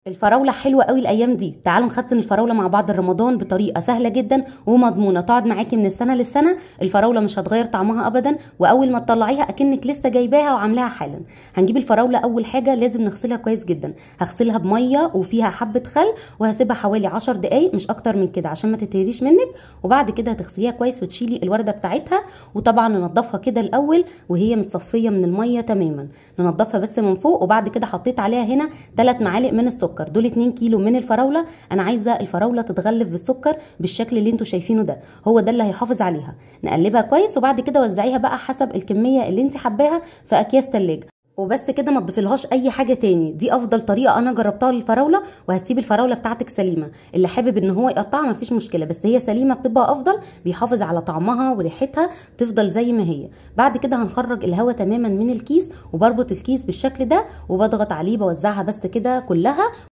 الفراولة حلوة قوي الأيام دي. تعالوا نخزن الفراولة مع بعض رمضان بطريقة سهلة جدا ومضمونة، تقعد معاكي من السنة للسنة. الفراولة مش هتغير طعمها أبدا، وأول ما تطلعيها أكنك لسه جايباها وعاملاها حالا. هنجيب الفراولة، أول حاجة لازم نغسلها كويس جدا. هغسلها بمية وفيها حبة خل، وهسيبها حوالي 10 دقايق مش أكتر من كده عشان ما تتهريش منك. وبعد كده هتغسليها كويس وتشيلي الوردة بتاعتها، وطبعا ننضفها كده الأول وهي متصفية من المية تماما. ننضفها بس من فوق. وبعد كده حطيت عليها هنا 3 معالق من السكر، دول 2 كيلو من الفراوله. انا عايزه الفراوله تتغلف بالسكر بالشكل اللي انتوا شايفينه ده، هو ده اللي هيحافظ عليها. نقلبها كويس وبعد كده وزعيها بقى حسب الكميه اللي انت حباها في اكياس تلاجة. وبس كده، ما تضيفيلهاش اي حاجه تاني. دي افضل طريقه انا جربتها للفراوله. وهتسيبي الفراوله بتاعتك سليمه، اللي حابب ان هو يقطعها مفيش مشكله، بس هي سليمه بتبقى افضل، بيحافظ على طعمها وريحتها تفضل زي ما هي. بعد كده هنخرج الهواء تماما من الكيس، وبربط الكيس بالشكل ده وبضغط عليه، بوزعها بس كده كلها.